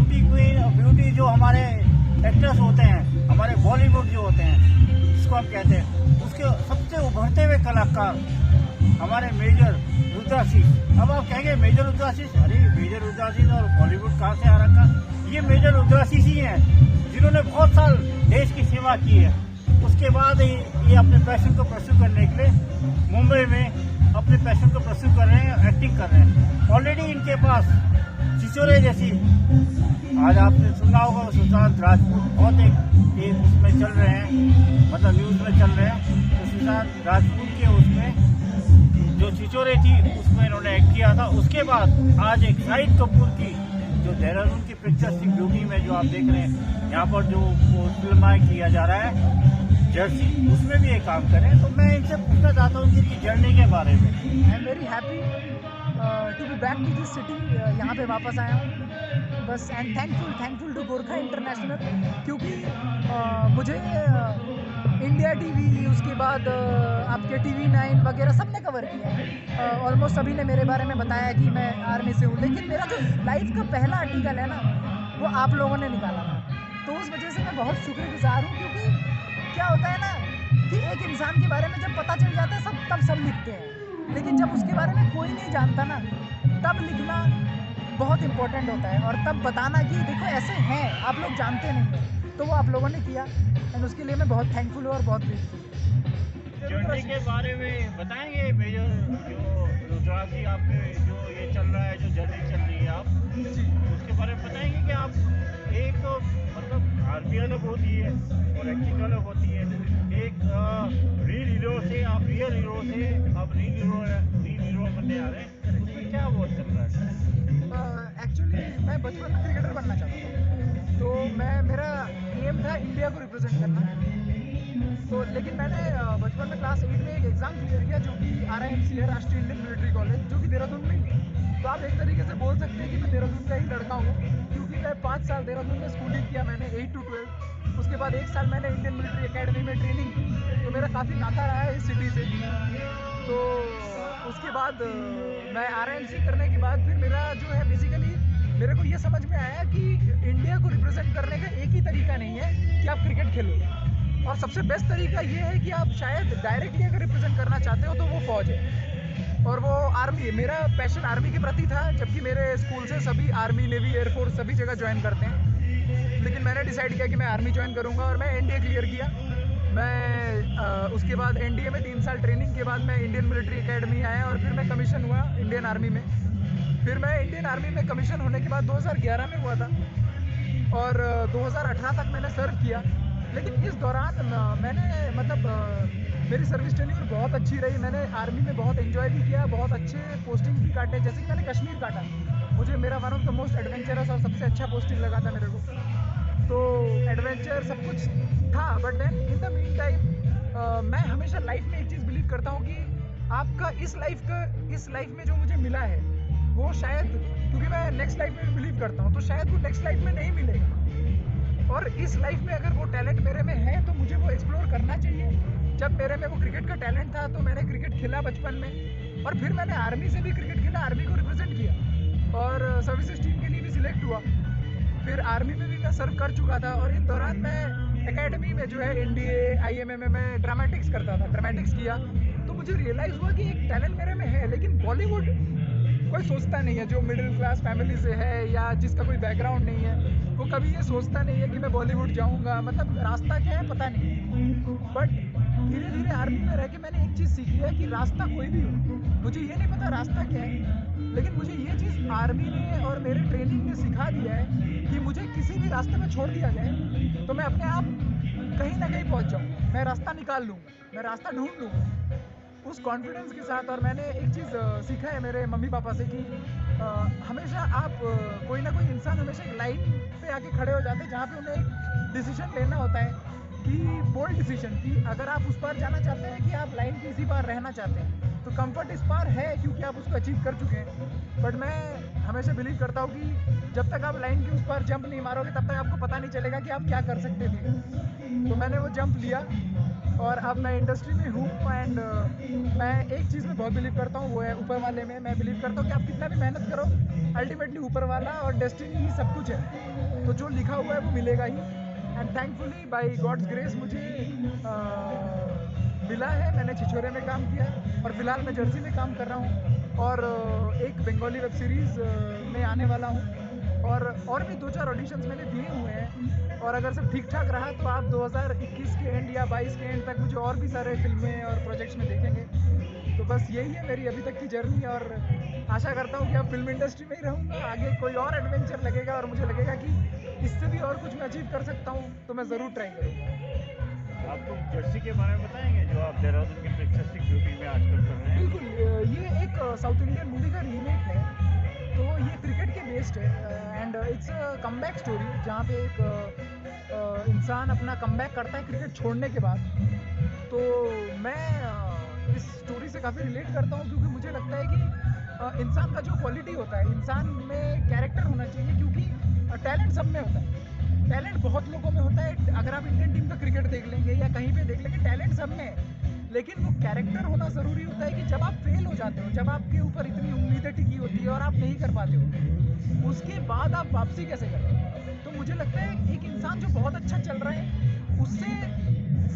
Beauty queen और beauty जो हमारे एक्टर्स होते हैं, हमारे बॉलीवुड जो होते हैं, जिसको हम कहते हैं, उसके सबसे उभरते हुए कलाकार हमारे मेजर रुद्राशीष। अब आप कहेंगे मेजर रुद्राशीष, अरे मेजर रुद्राशीष और बॉलीवुड कहाँ से आ रखा? ये मेजर रुद्राशीष ही हैं जिन्होंने बहुत साल देश की सेवा की है। उसके बाद ये अपने पैशन को परस्यू करने के लिए मुंबई में अपने पैशन को परस्यू कर रहे हैं, एक्टिंग कर रहे हैं। ऑलरेडी इनके पास छिछोरे जैसी, आज आपने सुना होगा सुशांत राजपूत, बहुत एक उसमें चल रहे हैं, मतलब न्यूज में चल रहे हैं। तो सुशांत राजपूत के उसमें जो छिछोरे थी उसमें इन्होंने एक्ट किया था। उसके बाद आज एक शाहिद कपूर की जो देहरादून की पिक्चर थी ब्यूटी में जो आप देख रहे हैं, यहाँ पर जो फिल्माएं किया जा रहा है जर्सी, उसमें भी ये काम करें। तो मैं इनसे पूछना चाहता हूँ इनकी जर्नी के बारे में। I am very happy to be back to this city, यहाँ पे वापस आया हूँ बस। And thankful to Gorkha international, क्योंकि मुझे इंडिया टीवी, उसके बाद आपके TV9 वगैरह सब ने कवर किया। ऑलमोस्ट सभी ने मेरे बारे में बताया कि मैं आर्मी से हूँ, लेकिन मेरा जो लाइफ का पहला आर्टिकल है ना, वो आप लोगों ने निकाला था। तो उस वजह से मैं बहुत शुक्रगुजार हूँ, क्योंकि क्या होता है ना कि एक इंसान के बारे में जब पता चल जाता है तब सब लिखते हैं, लेकिन जब उसके बारे में कोई नहीं जानता ना, तब लिखना बहुत इम्पोर्टेंट होता है, और तब बताना कि देखो ऐसे हैं, आप लोग जानते नहीं हैं। तो वो आप लोगों ने किया, एंड उसके लिए मैं बहुत थैंकफुल हूँ और बहुत ग्रेटफुल। जर्नी के बारे में बताएंगे मेजर, जो रुद्राजी आपके जो ये चल रहा है, जो जर्नी चल रही है आप, उसके बारे में बताएंगे कि आप एक मतलब आर्मी अलग होती है और एक्टिंग अलग होती है। एक रियल हीरो से आप रियल हीरो से आप रियल हीरो बनने आ रहे हैं, उसमें क्या वो चल रहा है? एक्चुअली मैं बचपन में क्रिकेटर बनना चाहता था, तो मेरा एम था इंडिया को रिप्रेजेंट करना। तो लेकिन मैंने बचपन में क्लास 8 में एक एग्ज़ाम क्लियर किया, जो कि RIMC है, राष्ट्रीय इंडियन मिलिट्री कॉलेज, जो कि देहरादून में ही है। तो आप एक तरीके से बोल सकते हैं कि मैं देहरादून का ही लड़का हूँ, क्योंकि मैं 5 साल देहरादून में स्कूलिंग किया मैंने, 8 to 12। उसके बाद 1 साल मैंने इंडियन मिलिट्री एकेडमी में ट्रेनिंग की, तो मेरा काफ़ी नाता रहा है इस सिटी से। तो उसके बाद मैं RIMC करने के बाद फिर मेरा जो है बेसिकली मेरे को ये समझ में आया कि इंडिया को रिप्रेजेंट करने का एक ही तरीका नहीं है कि आप क्रिकेट खेलो, और सबसे बेस्ट तरीका ये है कि आप शायद डायरेक्टली अगर रिप्रेजेंट करना चाहते हो तो वो फौज है और वो आर्मी है। मेरा पैशन आर्मी के प्रति था, जबकि मेरे स्कूल से सभी आर्मी, नेवी, एयरफोर्स सभी जगह ज्वाइन करते हैं, लेकिन मैंने डिसाइड किया कि मैं आर्मी ज्वाइन करूँगा, और मैं NDA क्लियर किया। मैं उसके बाद NDA में 3 साल ट्रेनिंग के बाद मैं इंडियन मिलिट्री एकेडमी आया, और फिर मैं कमीशन हुआ इंडियन आर्मी में। फिर मैं इंडियन आर्मी में कमीशन होने के बाद 2011 में हुआ था, और 2018 तक मैंने सर्व किया। लेकिन इस दौरान मैंने मतलब मेरी सर्विस टेन्योर बहुत अच्छी रही। मैंने आर्मी में बहुत एंजॉय भी किया, बहुत अच्छे पोस्टिंग भी काटे, जैसे कि मैंने कश्मीर काटा, मुझे मेरा one of the most adventurous और सबसे अच्छा पोस्टिंग लगा था मेरे को। तो एडवेंचर सब कुछ था, but then in the mean time मैं हमेशा लाइफ में एक चीज़ बिलीव करता हूँ कि आपका इस लाइफ में जो मुझे मिला है वो शायद, क्योंकि मैं नेक्स्ट लाइफ में बिलीव करता हूँ, तो शायद वो नेक्स्ट लाइफ में नहीं मिलेगा। और इस लाइफ में अगर वो टैलेंट मेरे में है तो मुझे वो एक्सप्लोर करना चाहिए। जब मेरे में वो क्रिकेट का टैलेंट था तो मैंने क्रिकेट खेला बचपन में, और फिर मैंने आर्मी से भी क्रिकेट खेला, आर्मी को रिप्रेजेंट किया और सर्विसेज टीम के लिए भी सिलेक्ट हुआ। फिर आर्मी में भी मैं सर्व कर चुका था, और इन दौरान मैं एकेडमी में जो है NDA IMM में ड्रामेटिक्स करता था, ड्रामेटिक्स किया। तो मुझे रियलाइज़ हुआ कि एक टैलेंट मेरे में है, लेकिन बॉलीवुड कोई सोचता नहीं है, जो मिडिल क्लास फैमिली से है या जिसका कोई बैकग्राउंड नहीं है, वो कभी ये सोचता नहीं है कि मैं बॉलीवुड जाऊंगा, मतलब रास्ता क्या है पता नहीं। बट धीरे धीरे आर्मी में रह के मैंने एक चीज़ सीखी है कि रास्ता कोई भी हो, मुझे ये नहीं पता रास्ता क्या है, लेकिन मुझे ये चीज़ आर्मी ने और मेरे ट्रेनिंग ने सिखा दिया है कि मुझे किसी भी रास्ते में छोड़ दिया जाए तो मैं अपने आप कहीं ना कहीं पहुंच जाऊँ, मैं रास्ता निकाल लूँगा, मैं रास्ता ढूंढ लूँगा उस कॉन्फिडेंस के साथ। और मैंने एक चीज़ सीखा है मेरे मम्मी पापा से कि हमेशा आप कोई ना कोई इंसान हमेशा एक लाइन पे आके खड़े हो जाते हैं जहाँ पे उन्हें एक डिसीजन लेना होता है, कि बोल्ड डिसीजन, कि अगर आप उस पार जाना चाहते हैं कि आप लाइन के इसी पार रहना चाहते हैं, तो कंफर्ट इस पार है क्योंकि आप उसको अचीव कर चुके हैं। बट मैं हमेशा बिलीव करता हूँ कि जब तक आप लाइन के उस पर जंप नहीं मारोगे तब तक आपको पता नहीं चलेगा कि आप क्या कर सकते थे। तो मैंने वो जंप लिया और अब मैं इंडस्ट्री में हूँ। एंड मैं एक चीज़ में बहुत बिलीव करता हूँ, वो है ऊपर वाले में। मैं बिलीव करता हूँ कि आप कितना भी मेहनत करो, अल्टीमेटली ऊपर वाला और डेस्टिनी ही सब कुछ है। तो जो लिखा हुआ है वो मिलेगा ही। And thankfully by God's grace मुझे मिला है। मैंने छिछोरे में काम किया और फिलहाल मैं जर्सी में काम कर रहा हूँ और एक बंगाली वेब सीरीज़ में आने वाला हूँ। और भी 2-4 ऑडिशंस मैंने दिए हुए हैं और अगर सब ठीक ठाक रहा तो आप 2021 के एंड या 22 के एंड तक मुझे और भी सारे फिल्में और प्रोजेक्ट्स में देखेंगे। तो बस यही है मेरी अभी तक की जर्नी और आशा करता हूँ कि अब फिल्म इंडस्ट्री में ही रहूँगा। आगे कोई और एडवेंचर लगेगा और मुझे लगेगा कि इससे भी और कुछ मैं अचीव कर सकता हूँ तो मैं ज़रूर ट्राई करूँगा। आपको जर्सी के बारे में बताएंगे जो आप देहरादून के प्रेक्षक शूटिंग में आजकल कर रहे हैं? बिल्कुल, ये एक साउथ इंडियन मूवी का रीमेक है। तो ये क्रिकेट के बेस्ड है and it's a comeback story जहाँ पे एक इंसान अपना कमबैक करता है क्रिकेट छोड़ने के बाद। तो मैं इस स्टोरी से काफ़ी रिलेट करता हूँ क्योंकि मुझे लगता है कि इंसान का जो क्वालिटी होता है, इंसान में कैरेक्टर होना चाहिए क्योंकि टैलेंट सब में होता है। टैलेंट बहुत लोगों में होता है। अगर आप इंडियन टीम का क्रिकेट देख लेंगे या कहीं पे देख लेंगे, टैलेंट सब में है, लेकिन वो कैरेक्टर होना ज़रूरी होता है कि जब आप फेल हो जाते हो, जब आपके ऊपर इतनी उम्मीदें टिकी होती है और आप नहीं कर पाते हो, उसके बाद आप वापसी कैसे करते हो। तो मुझे लगता है एक इंसान जो बहुत अच्छा चल रहा है उससे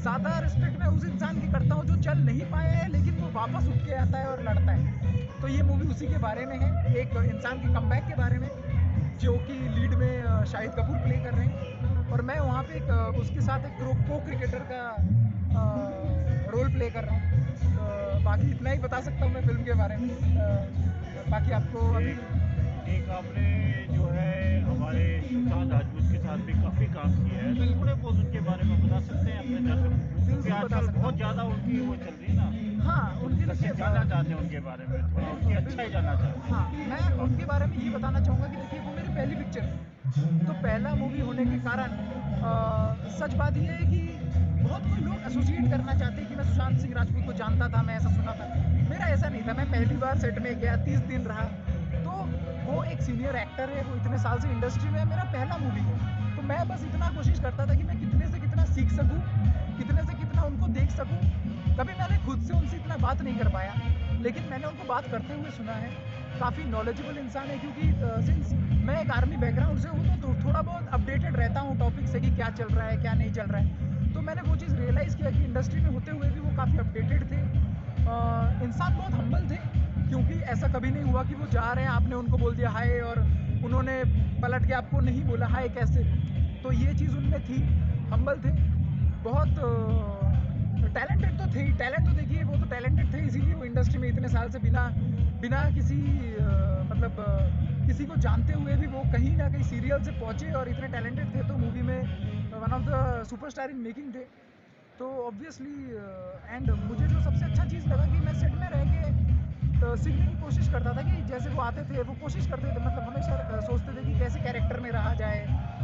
ज़्यादा रिस्पेक्ट मैं उस इंसान की करता हूँ जो चल नहीं पाया है लेकिन वो वापस उठ के आता है और लड़ता है। तो ये मूवी उसी के बारे में है, एक इंसान के कमबैक के बारे में, जो कि लीड में शाहिद कपूर प्ले कर रहे हैं और मैं वहाँ पे उसके साथ एक को क्रिकेटर का रोल प्ले कर रहा हूँ। बाकी इतना ही बता सकता हूँ मैं फिल्म के बारे में। बाकी आपको अभी एक आपने जो है हमारे सुल्तान राजपूत के साथ भी काफ़ी काम किया है, तो थोड़े बहुत उनके बारे में बता सकते हैं अपने दर्शकों को, क्योंकि आजकल बहुत ज़्यादा उनकी वो चल रही है ना। हाँ, उनकी दर्शक जानना चाहते हैं उनके बारे में, थोड़ा उनकी अच्छाई जानना चाहते हैं। हाँ, मैं उनके बारे में ये बताना चाहूँगा कि देखिए वो मेरी पहली पिक्चर है। तो पहला मूवी होने के कारण सच बात ये है कि बहुत कोई लोग एसोसिएट करना चाहते हैं कि मैं सुशांत सिंह राजपूत को जानता था, मैं ऐसा सुना था। मेरा ऐसा नहीं था। मैं पहली बार सेट में गया, 30 दिन रहा। तो वो एक सीनियर एक्टर है, वो इतने साल से इंडस्ट्री में है, मेरा पहला मूवी है। तो मैं बस इतना कोशिश करता था कि मैं कितने से कितना सीख सकूँ, कितने से कितना उनको देख सकूँ। कभी मैंने खुद से उनसे इतना बात नहीं कर पाया, लेकिन मैंने उनको बात करते हुए सुना है। काफ़ी नॉलेजेबल इंसान है क्योंकि सिंस मैं एक आर्मी बैकग्राउंड से हूँ तो थोड़ा बहुत अपडेटेड रहता हूँ टॉपिक से कि क्या चल रहा है, क्या नहीं चल रहा है। तो मैंने वो चीज़ रियलाइज़ किया कि इंडस्ट्री में होते हुए भी वो काफ़ी अपडेटेड थे। इंसान बहुत हम्बल थे क्योंकि ऐसा कभी नहीं हुआ कि वो जा रहे हैं, आपने उनको बोल दिया हाय और उन्होंने पलट के आपको नहीं बोला हाय कैसे। तो ये चीज़ उनमें थी, हम्बल थे, बहुत टैलेंटेड तो थे ही। टैलेंट तो देखिए वो तो टैलेंटेड थे, इसीलिए वो इंडस्ट्री में इतने साल से बिना किसी किसी को जानते हुए भी वो कहीं ना कहीं सीरियल से पहुँचे और इतने टैलेंटेड थे। तो मूवी में one of the superstar in making थे। तो ऑब्वियसली एंड मुझे जो सबसे अच्छा चीज़ लगा कि मैं सेट में रह के सीखने की कोशिश करता था कि जैसे वो आते थे वो कोशिश करते थे, मतलब हमेशा सोचते थे कि कैसे कैरेक्टर में रहा जाए,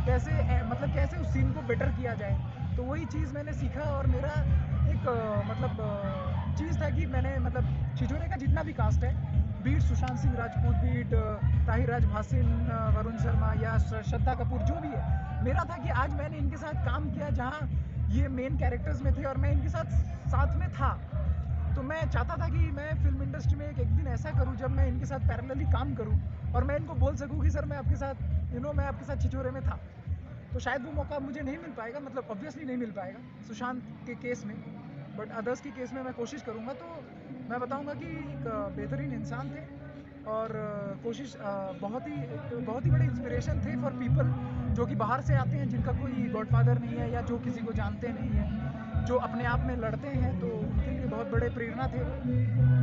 कैसे मतलब कैसे उस सीन को बेटर किया जाए। तो वही चीज़ मैंने सीखा और मेरा एक चीज़ था कि मैंने मतलब छिछोरे का जितना भी कास्ट है, बीट सुशांत सिंह राजपूत, बीट ताहिर राज भासिन, वरुण शर्मा या श्रद्धा कपूर, जो भी है, मेरा था कि आज मैंने इनके साथ काम किया जहाँ ये मेन कैरेक्टर्स में थे और मैं इनके साथ में था। तो मैं चाहता था कि मैं फिल्म इंडस्ट्री में एक दिन ऐसा करूं जब मैं इनके साथ पैरेलली काम करूं और मैं इनको बोल सकूं कि सर मैं आपके साथ मैं आपके साथ छिछोरे में था। तो शायद वो मौका मुझे नहीं मिल पाएगा, मतलब ऑब्वियसली नहीं मिल पाएगा सुशांत के केस में, बट अदर्स के केस में मैं कोशिश करूँगा। तो मैं बताऊँगा कि एक बेहतरीन इंसान थे और कोशिश बहुत ही बड़े इंस्पिरेशन थे फॉर पीपल जो कि बाहर से आते हैं, जिनका कोई गॉडफादर नहीं है या जो किसी को जानते नहीं हैं, जो अपने आप में लड़ते हैं, तो उनके लिए बहुत बड़े प्रेरणा थे।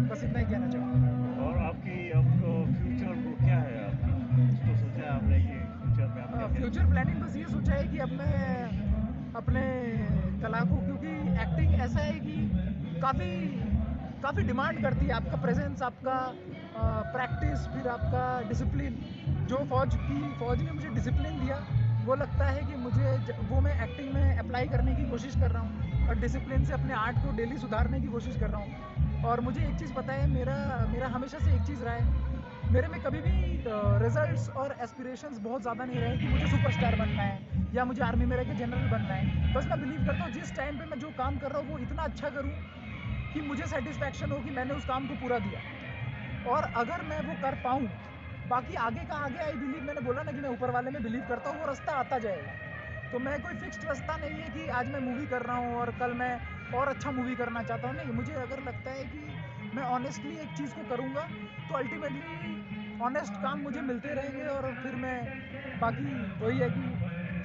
बस इतना ही कहना चाहूँगा। और आपकी अब फ्यूचर को क्या है, आपकी कुछ तो सोचा है आपने कि फ्यूचर में आप क्या फ्यूचर प्लानिंग बस ये सोचा है कि अब मैं अपने कला को, क्योंकि एक्टिंग ऐसा है कि काफ़ी डिमांड करती है आपका प्रेजेंस, आपका प्रैक्टिस, फिर आपका डिसिप्लिन। जो फौज ने मुझे डिसिप्लिन दिया, वो लगता है कि मुझे वो मैं एक्टिंग में अप्लाई करने की कोशिश कर रहा हूँ और डिसिप्लिन से अपने आर्ट को डेली सुधारने की कोशिश कर रहा हूँ। और मुझे एक चीज़ पता है, मेरा हमेशा से एक चीज़ रहा है मेरे में कभी भी रिजल्ट्स और एस्पिरेशंस बहुत ज़्यादा नहीं रहे कि मुझे सुपरस्टार बनना है या मुझे आर्मी में रह के जनरल बनना है। बस मैं बिलीव करता हूँ जिस टाइम पे मैं जो काम कर रहा हूँ वो इतना अच्छा करूँ कि मुझे सेटिस्फैक्शन हो कि मैंने उस काम को पूरा दिया, और अगर मैं वो कर पाऊँ, बाकी आगे का आगे, आई बिलीव, मैंने बोला ना कि मैं ऊपर वाले में बिलीव करता हूँ, वो रास्ता आता जाएगा। तो मैं कोई फिक्स्ड रास्ता नहीं है कि आज मैं मूवी कर रहा हूँ और कल मैं और अच्छा मूवी करना चाहता हूँ। नहीं, मुझे अगर लगता है कि मैं ऑनेस्टली एक चीज़ को करूँगा तो अल्टीमेटली ऑनेस्ट काम मुझे मिलते रहेंगे, और फिर मैं बाकी वही है कि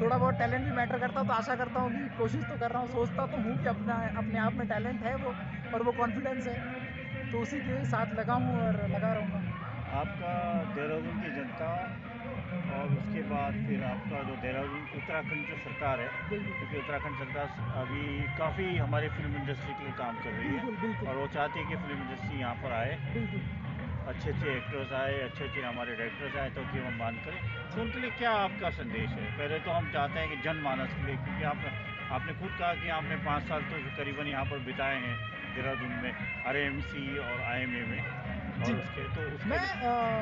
थोड़ा बहुत टैलेंट भी मैटर करता है। तो आशा करता हूँ कि कोशिश तो कर रहा हूँ, सोचता तो हूँ कि अपने आप में टैलेंट है वो, और वो कॉन्फिडेंस है, तो उसी के साथ लगा हूँ और लगा रहूँगा। आपका देहरादून की जनता और उसके बाद फिर आपका जो देहरादून उत्तराखंड जो सरकार है, बिल्कुल क्योंकि उत्तराखंड सरकार अभी काफ़ी हमारी फिल्म इंडस्ट्री के लिए काम कर रही बिल्कुल है बिल्कुल और वो चाहती है कि फिल्म इंडस्ट्री यहाँ पर आए, बिल्कुल। अच्छे अच्छे एक्टर्स आए, अच्छे अच्छे हमारे डायरेक्टर्स आए, तो कि हम बात करें तो उनके लिए क्या आपका संदेश है? पहले तो हम चाहते हैं कि जनमानस के लिए, क्योंकि आपने खुद कहा कि आपने 5 साल तो करीबन यहाँ पर बिताए हैं देहरादून में, RMC और IMA में, जी, और उसके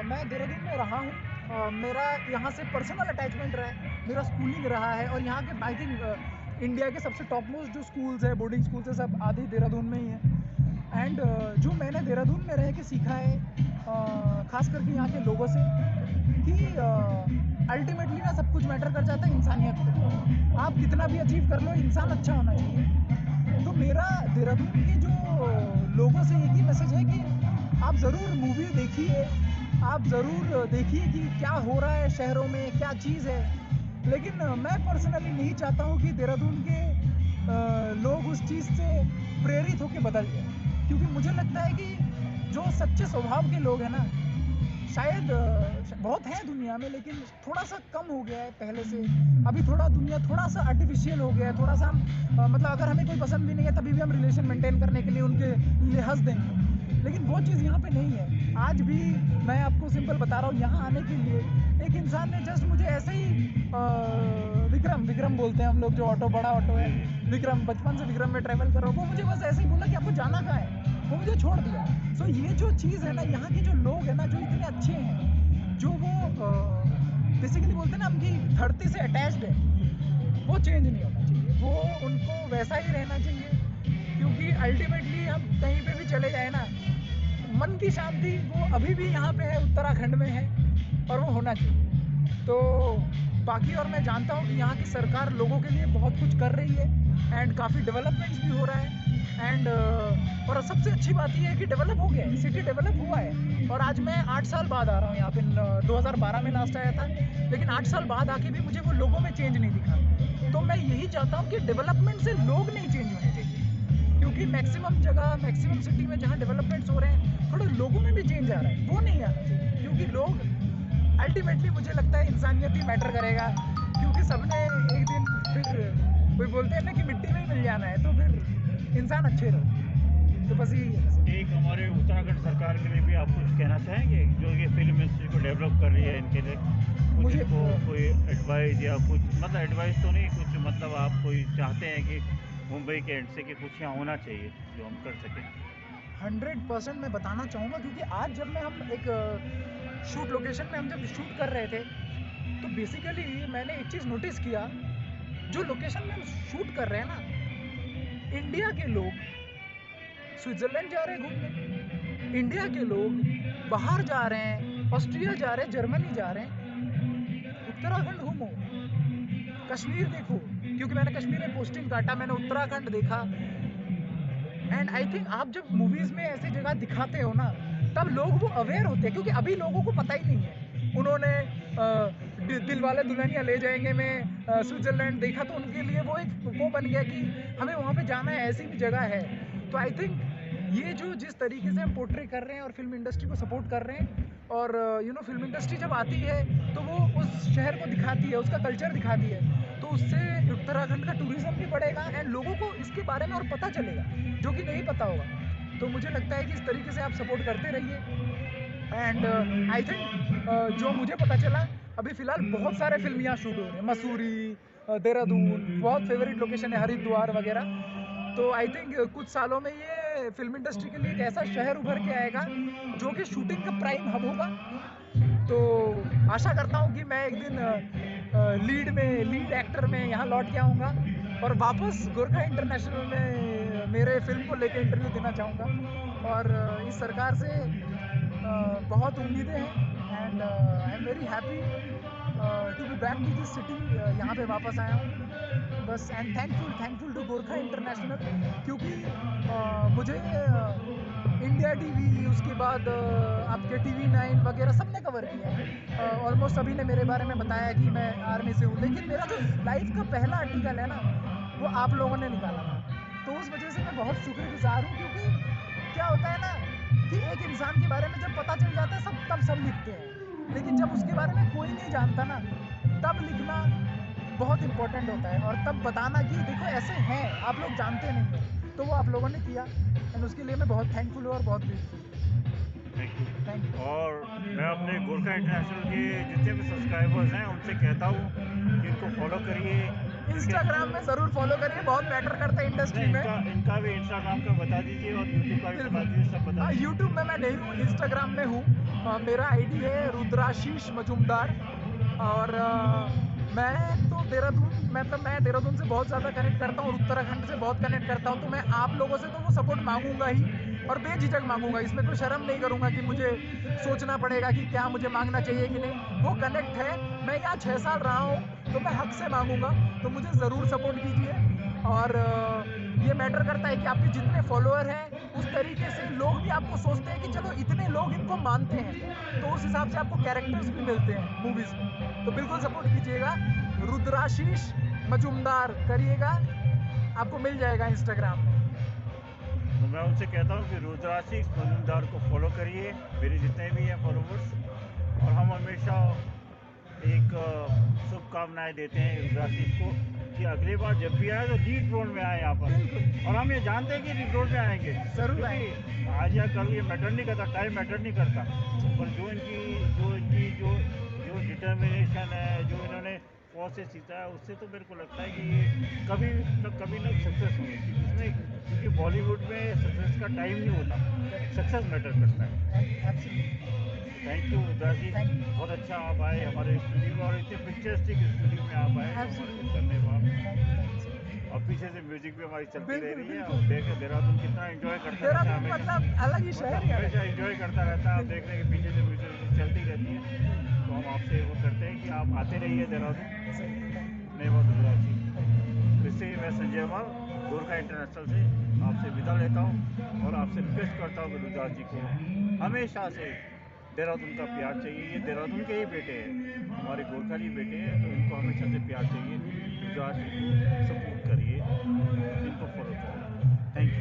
मैं देहरादून में रहा हूँ। मेरा यहाँ से पर्सनल अटैचमेंट रहा है, मेरा स्कूलिंग रहा है, और यहाँ के आई थिंक इंडिया के सबसे टॉप मोस्ट जो स्कूल्स है, बोर्डिंग स्कूल्स है, सब आधे देहरादून में ही है। एंड जो मैंने देहरादून में रह के सीखा है, खास करके यहाँ के लोगों से, कि अल्टीमेटली ना सब कुछ मैटर कर जाता है इंसानियत पे। आप कितना भी अचीव कर लो, इंसान अच्छा होना चाहिए। तो मेरा देहरादून के जो लोगों से एक ही मैसेज है कि आप ज़रूर मूवी देखिए, आप ज़रूर देखिए कि क्या हो रहा है शहरों में, क्या चीज़ है। लेकिन मैं पर्सनली नहीं चाहता हूँ कि देहरादून के लोग उस चीज़ से प्रेरित होकर बदल जाए, क्योंकि मुझे लगता है कि जो सच्चे स्वभाव के लोग हैं ना, शायद बहुत हैं दुनिया में, लेकिन थोड़ा सा कम हो गया है पहले से। अभी थोड़ा दुनिया थोड़ा सा आर्टिफिशियल हो गया है, थोड़ा सा हम मतलब अगर हमें कोई पसंद भी नहीं है तभी भी हम रिलेशन मेंटेन करने के लिए उनके लिए हंस देंगे, लेकिन वो चीज़ यहाँ पे नहीं है। आज भी मैं आपको सिंपल बता रहा हूँ, यहाँ आने के लिए एक इंसान ने जस्ट मुझे ऐसे ही विक्रम बोलते हैं हम लोग, जो ऑटो, बड़ा ऑटो है, विक्रम, बचपन से विक्रम में ट्रैवल कर रहा हूँ, वो मुझे बस ऐसे ही बोला कि आपको जाना कहाँ है, वो मुझे छोड़ दिया। सो ये जो चीज़ है ना, यहाँ के जो लोग हैं ना, जो इतने अच्छे हैं, जो वो बेसिकली बोलते हैं ना हम कि धरती से अटैच्ड है, वो चेंज नहीं होना चाहिए, वो उनको वैसा ही रहना चाहिए। क्योंकि अल्टीमेटली हम कहीं पे भी चले जाए ना, मन की शांति वो अभी भी यहाँ पे है, उत्तराखंड में है, और वो होना चाहिए। तो बाकी, और मैं जानता हूँ कि यहाँ की सरकार लोगों के लिए बहुत कुछ कर रही है, एंड काफ़ी डेवलपमेंट्स भी हो रहा है, एंड और सबसे अच्छी बात ये है कि डेवलप हो गया है, सिटी डेवलप हुआ है। और आज मैं 8 साल बाद आ रहा हूँ यहाँ पे, 2012 में लास्ट आया था, लेकिन 8 साल बाद आके भी मुझे वो लोगों में चेंज नहीं दिखा। तो मैं यही चाहता हूँ कि डेवलपमेंट से लोग नहीं चेंज होने चाहिए, क्योंकि मैक्सिमम जगह, मैक्सिमम सिटी में जहाँ डेवलपमेंट्स हो रहे हैं, थोड़े लोगों में भी चेंज आ रहा है, वो नहीं आना चाहिए। क्योंकि लोग अल्टीमेटली, मुझे लगता है इंसानियत ही मैटर करेगा, क्योंकि सबने एक दिन फिर, कोई बोलते हैं ना कि मिट्टी में ही मिल जाना है, तो फिर इंसान अच्छे रहो। तो बस यही है। एक हमारे उत्तराखंड सरकार के लिए भी आप कुछ कहना चाहेंगे, जो ये फिल्म इंडस्ट्री को डेवलप कर रही है, इनके लिए कुछ मुझे इनको कोई एडवाइस या कुछ, मतलब एडवाइस तो नहीं, कुछ मतलब आप कोई चाहते हैं कि मुंबई के एंड से कि कुछ यहाँ होना चाहिए जो हम कर सकें? 100% मैं बताना चाहूँगा, क्योंकि आज जब मैं हम एक शूट लोकेशन में हम जब शूट कर रहे थे, तो बेसिकली मैंने एक चीज़ नोटिस किया, जो लोकेशन में हम शूट कर रहे हैं ना, इंडिया के लोग स्विट्ज़रलैंड जा रहे हैं घूमने, इंडिया के लोग बाहर जा रहे हैं, ऑस्ट्रिया जा रहे हैं, जर्मनी जा रहे हैं। उत्तराखंड घूमो, कश्मीर देखो, क्योंकि मैंने कश्मीर में पोस्टिंग काटा, मैंने उत्तराखंड देखा। एंड आई थिंक आप जब मूवीज़ में ऐसी जगह दिखाते हो ना, तब लोग वो अवेयर होते हैं, क्योंकि अभी लोगों को पता ही नहीं है। उन्होंने दिल वाले दुल्हनिया ले जाएंगे में स्विट्ज़रलैंड देखा, तो उनके लिए वो एक वो बन गया कि हमें वहाँ पे जाना है, ऐसी भी जगह है। तो आई थिंक ये जो जिस तरीके से हम पोर्ट्रे कर रहे हैं और फिल्म इंडस्ट्री को सपोर्ट कर रहे हैं, और फिल्म इंडस्ट्री जब आती है तो वो उस शहर को दिखाती है, उसका कल्चर दिखाती है, तो उससे उत्तराखंड का टूरिज्म भी बढ़ेगा, एंड लोगों को इसके बारे में और पता चलेगा, जो कि नहीं पता होगा। तो मुझे लगता है कि इस तरीके से आप सपोर्ट करते रहिए। एंड आई थिंक जो मुझे पता चला, अभी फ़िलहाल बहुत सारे फिल्म यहाँ शूट हो रहे हैं, मसूरी, देहरादून, बहुत फेवरेट लोकेशन है, हरिद्वार वगैरह। तो आई थिंक कुछ सालों में ये में फिल्म इंडस्ट्री के लिए एक ऐसा शहर उभर के आएगा जो कि शूटिंग का प्राइम हब होगा। तो आशा करता हूँ कि मैं एक दिन लीड एक्टर में यहाँ लौट के आऊँगा और वापस गोरखा इंटरनेशनल में मेरे फिल्म को लेकर इंटरव्यू देना चाहूँगा। और इस सरकार से बहुत उम्मीदें हैं and I am very happy to be back to this city. यहाँ पे वापस आया हूँ बस। And thankful to Gorkha international, क्योंकि मुझे इंडिया टीवी, उसके बाद आपके TV9 वगैरह सब ने कवर किया है। ऑलमोस्ट सभी ने मेरे बारे में बताया कि मैं आर्मी से हूँ, लेकिन मेरा जो लाइफ का पहला आर्टिकल है ना, वो आप लोगों ने निकाला था। तो उस वजह से मैं बहुत शुक्रगुजार हूँ, क्योंकि क्या होता है ना कि एक इंसान के बारे में जब पता चल जाता है तब सब लिखते हैं, लेकिन जब उसके बारे में कोई नहीं जानता ना, तब लिखना बहुत इम्पोर्टेंट होता है और तब बताना कि देखो ऐसे हैं, आप लोग जानते नहीं हो। तो वो आप लोगों ने किया एंड उसके लिए मैं बहुत थैंकफुल हूँ और बहुत ग्रेटफुल। Thank you. और मैं अपने गोरखा इंटरनेशनल के जितने भी सब्सक्राइबर्स हैं उनसे कहता हूँ कि इनको फॉलो करिए। इंस्टाग्राम में ज़रूर फॉलो करिए, बहुत मैटर करता है इंडस्ट्री में। इनका भी इंस्टाग्राम का बता दीजिए और यूट्यूब का भी बता दीजिए, सब बता दीजिए। यूट्यूब में मैं नहीं हूँ, इंस्टाग्राम में हूँ। मेरा ID है रुद्राशीष मजूमदार। और मैं देहरादून से बहुत ज़्यादा कनेक्ट करता हूँ और उत्तराखंड से बहुत कनेक्ट करता हूँ। तो मैं आप लोगों से तो वो सपोर्ट मांगूंगा ही और बेझिझक मांगूंगा। इसमें कोई शर्म नहीं करूंगा कि मुझे सोचना पड़ेगा कि क्या मुझे मांगना चाहिए कि नहीं। वो कनेक्ट है, मैं यहाँ 6 साल रहा हूँ तो मैं हक से मांगूंगा। तो मुझे ज़रूर सपोर्ट कीजिए। और ये मैटर करता है कि आपके जितने फॉलोअर हैं उस तरीके से लोग भी आपको सोचते हैं कि चलो इतने लोग इनको मानते हैं, तो उस हिसाब से आपको कैरेक्टर्स भी मिलते हैं मूवीज़ में। तो बिल्कुल सपोर्ट कीजिएगा, रुद्राशीष मजूमदार करिएगा, आपको मिल जाएगा इंस्टाग्राम में। तो मैं उनसे कहता हूँ कि रुद्राशीष मजूमदार को फॉलो करिए, मेरे जितने भी हैं फॉलोवर्स। और हम हमेशा एक शुभकामनाएं देते हैं रुद्राशीष को कि अगली बार जब भी आए तो लीड रोल में आए यहाँ पर। और हम ये जानते हैं कि लीड रोल में आएंगे जरूर क्योंकि आज या कल ये मैटर नहीं करता, टाइम मैटर नहीं करता, पर जो डिटर्मिनेशन है, जो इन्होंने फौज से सीखा है, उससे तो मेरे को लगता है कि ये कभी ना सक्सेस होंगे। इसमें क्योंकि बॉलीवुड में सक्सेस का टाइम नहीं होता, सक्सेस मैटर करता है। थैंक यू रुद्राजी, बहुत अच्छा आप आए हमारे स्टूडियो में और इतने पिक्चरिस्टिक स्टूडियो में आप आए हमारे करने बाद। और पीछे से म्यूजिक भी हमारी चलती रह रही है। और देखें देहरादून कितना एंजॉय करता रहता है, मतलब अलग ही शहर है, हमेशा एंजॉय करता रहता है। आप देख रहे हैं कि पीछे से म्यूजिक चलती रहती है। तो हम आपसे वो करते हैं कि आप आते रहिए देहरादून। धन्यवाद रुद्राजी। इससे मैं संजय माल गोरखा इंटरनेशनल से आपसे विदा लेता हूँ और आपसे रिक्वेस्ट करता हूँ कि रुद्राजी को हमेशा से देहरादून का प्यार चाहिए। ये देहरादून के ही बेटे हैं, हमारे गोरखाली बेटे हैं, तो इनको हमेशा से प्यार चाहिए। रुद्राजी को सपोर्ट करिए, इनको फॉलो करिए। Thank you.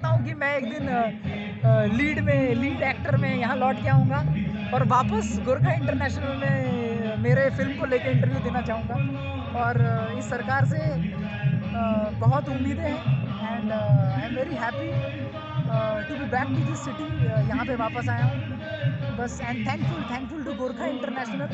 सकता हूँ कि मैं एक दिन लीड एक्टर में यहाँ लौट के आऊँगा और वापस गोरखा इंटरनेशनल में मेरे फिल्म को लेकर इंटरव्यू देना चाहूँगा। और इस सरकार से बहुत उम्मीदें हैं and I am very happy to be back to this city. यहाँ पे वापस आया हूँ बस। And thankful to Gorkha international.